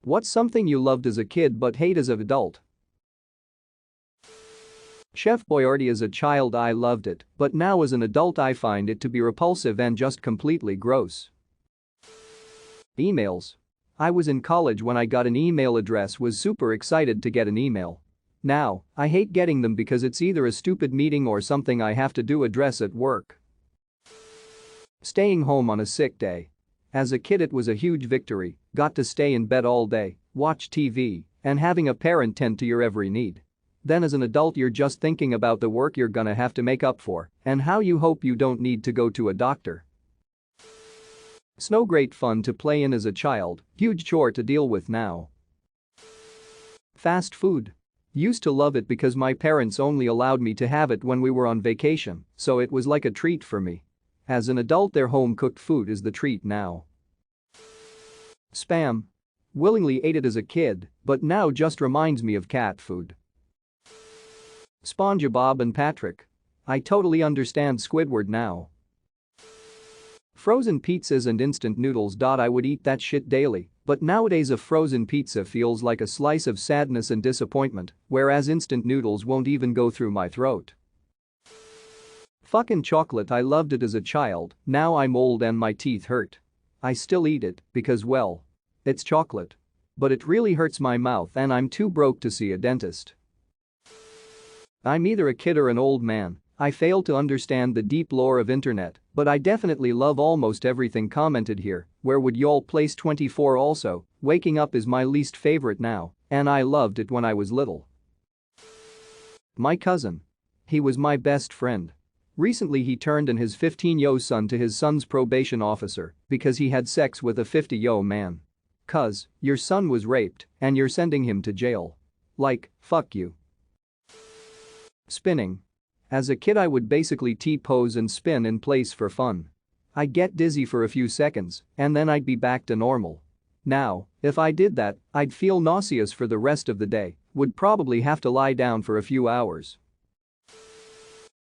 What's something you loved as a kid but hate as an adult? Chef Boyardee. As a child I loved it, but now as an adult I find it to be repulsive and just completely gross. Emails. I was in college when I got an email address, was super excited to get an email. Now, I hate getting them because it's either a stupid meeting or something I have to do address at work. Staying home on a sick day. As a kid it was a huge victory, got to stay in bed all day, watch TV, and having a parent tend to your every need. Then as an adult you're just thinking about the work you're gonna have to make up for and how you hope you don't need to go to a doctor. Snow. Great fun to play in as a child, huge chore to deal with now. Fast food. Used to love it because my parents only allowed me to have it when we were on vacation, so it was like a treat for me. As an adult their home-cooked food is the treat now. Spam. Willingly ate it as a kid, but now just reminds me of cat food. SpongeBob and Patrick. I totally understand Squidward now. Frozen pizzas and instant noodles. I would eat that shit daily, but nowadays a frozen pizza feels like a slice of sadness and disappointment, whereas instant noodles won't even go through my throat. Fucking chocolate. I loved it as a child, now I'm old and my teeth hurt. I still eat it because, well, it's chocolate. But it really hurts my mouth and I'm too broke to see a dentist. I'm either a kid or an old man. I fail to understand the deep lore of internet, but I definitely love almost everything commented here. Where would y'all place 24? Also, waking up is my least favorite now, and I loved it when I was little. My cousin. He was my best friend. Recently he turned in his 15-year-old son to his son's probation officer because he had sex with a 50-year-old man. Cuz, your son was raped and you're sending him to jail. Like, fuck you. Spinning. As a kid I would basically T-pose and spin in place for fun. I'd get dizzy for a few seconds and then I'd be back to normal. Now, if I did that, I'd feel nauseous for the rest of the day, would probably have to lie down for a few hours.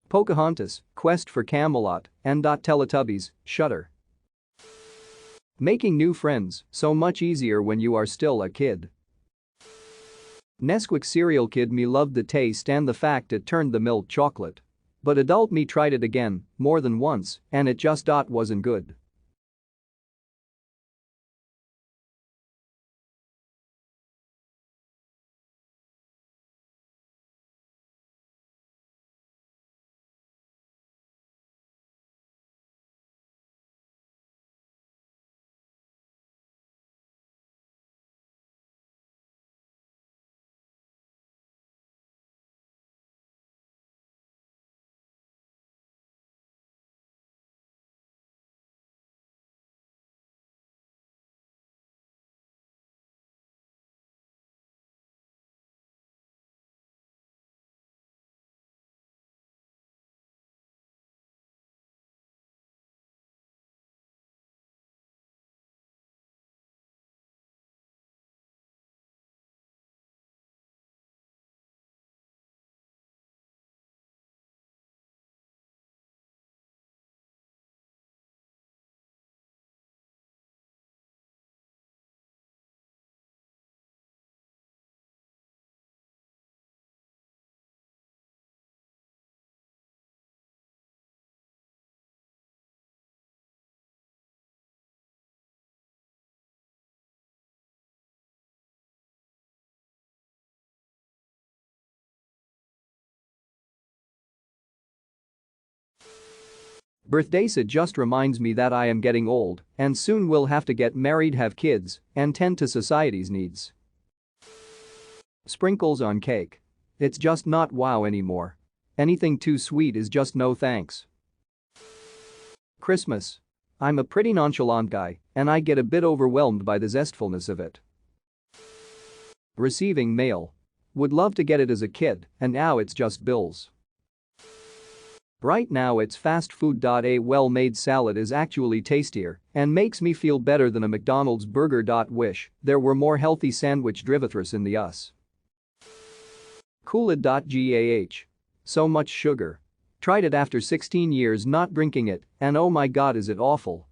Pocahontas, Quest for Camelot, and Teletubbies, Shudder. Making new friends, so much easier when you are still a kid. Nesquik cereal. Kid me loved the taste and the fact it turned the milk chocolate. But adult me tried it again, more than once, and it just wasn't good. Birthday. It just reminds me that I am getting old and soon will have to get married, have kids, and tend to society's needs. Sprinkles on cake. It's just not wow anymore. Anything too sweet is just no thanks. Christmas. I'm a pretty nonchalant guy and I get a bit overwhelmed by the zestfulness of it. Receiving mail. Would love to get it as a kid and now it's just bills. Right now it's fast food. A well-made salad is actually tastier and makes me feel better than a McDonald's burger. Wish there were more healthy sandwich drivathras in the US. Kool-Aid. Gah. So much sugar. Tried it after 16 years not drinking it and oh my god is it awful.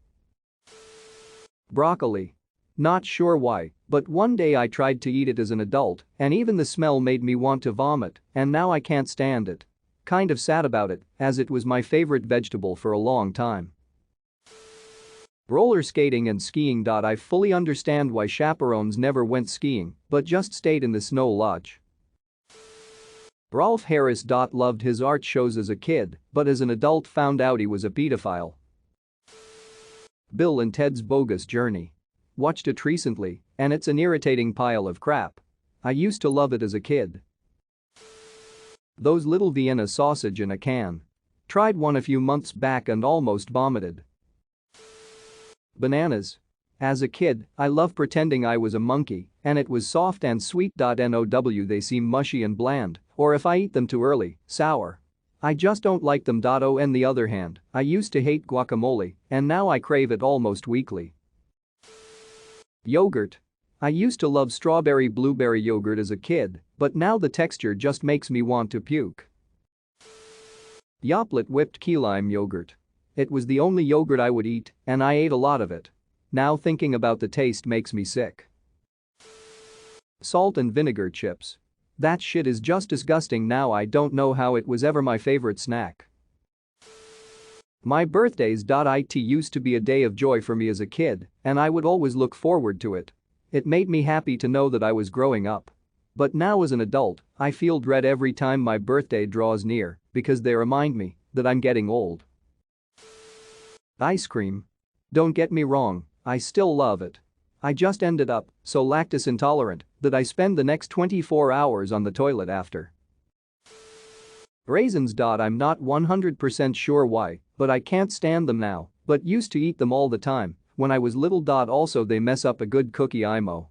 Broccoli. Not sure why, But one day I tried to eat it as an adult, and even the smell made me want to vomit, and now I can't stand it. Kind of sad about it, as it was my favorite vegetable for a long time. Roller skating and skiing. I fully understand why chaperones never went skiing, but just stayed in the snow lodge. Rolf Harris. Loved his art shows as a kid, but as an adult found out he was a pedophile. Bill and Ted's Bogus Journey. Watched it recently, and it's an irritating pile of crap. I used to love it as a kid. Those little Vienna sausage in a can. Tried one a few months back and almost vomited. Bananas. As a kid, I loved pretending I was a monkey, and it was soft and sweet. Now they seem mushy and bland, or if I eat them too early, sour. I just don't like them. On the other hand, I used to hate guacamole, and now I crave it almost weekly. Yogurt. I used to love strawberry blueberry yogurt as a kid, but now the texture just makes me want to puke. Yoplait whipped key lime yogurt. It was the only yogurt I would eat, and I ate a lot of it. Now thinking about the taste makes me sick. Salt and vinegar chips. That shit is just disgusting. Now I don't know how it was ever my favorite snack. My birthdays. It used to be a day of joy for me as a kid, and I would always look forward to it. It made me happy to know that I was growing up. But now as an adult, I feel dread every time my birthday draws near because they remind me that I'm getting old. Ice cream. Don't get me wrong, I still love it. I just ended up so lactose intolerant that I spend the next 24 hours on the toilet after. Raisins. I'm not 100% sure why, but I can't stand them now, but used to eat them all the time when I was little. Also they mess up a good cookie IMO.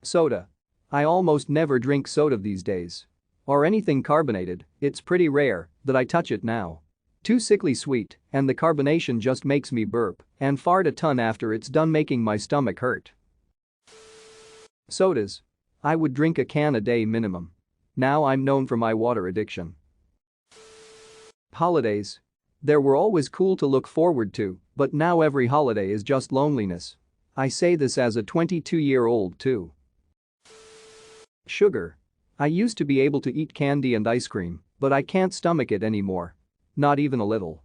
Soda. I almost never drink soda these days. Or anything carbonated, it's pretty rare that I touch it now. Too sickly sweet, and the carbonation just makes me burp and fart a ton after it's done making my stomach hurt. Sodas. I would drink a can a day minimum. Now I'm known for my water addiction. Holidays. They were always cool to look forward to, but now every holiday is just loneliness. I say this as a 22-year-old too. Sugar. I used to be able to eat candy and ice cream, but I can't stomach it anymore. Not even a little.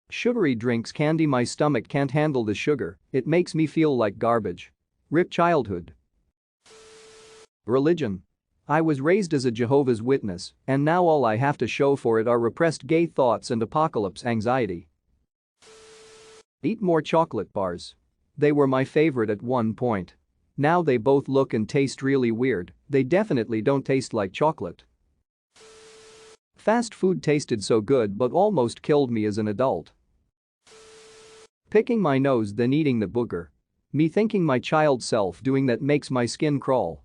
Sugary drinks. Candy. My stomach can't handle the sugar, it makes me feel like garbage. RIP childhood. Religion. I was raised as a Jehovah's Witness, and now all I have to show for it are repressed gay thoughts and apocalypse anxiety. Eat more chocolate bars. They were my favorite at one point. Now they both look and taste really weird. They definitely don't taste like chocolate. Fast food tasted so good but almost killed me as an adult. Picking my nose then eating the booger. Me thinking my child self doing that makes my skin crawl.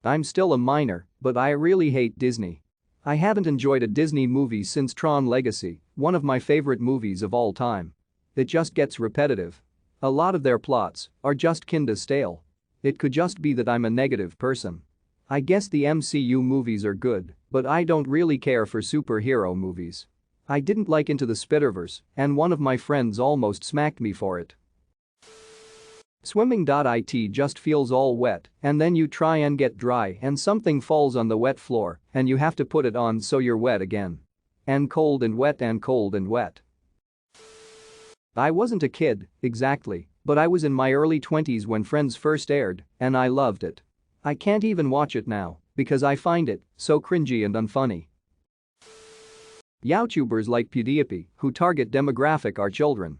I'm still a minor, but I really hate Disney. I haven't enjoyed a Disney movie since Tron Legacy, one of my favorite movies of all time. It just gets repetitive. A lot of their plots are just kinda stale. It could just be that I'm a negative person. I guess the MCU movies are good, but I don't really care for superhero movies. I didn't like Into the Spider-Verse, and one of my friends almost smacked me for it. Swimming. It just feels all wet, and then you try and get dry and something falls on the wet floor, and you have to put it on so you're wet again. And cold and wet and cold and wet. I wasn't a kid, exactly, but I was in my early 20s when Friends first aired, and I loved it. I can't even watch it now because I find it so cringy and unfunny. YouTubers like PewDiePie, who target demographic are children.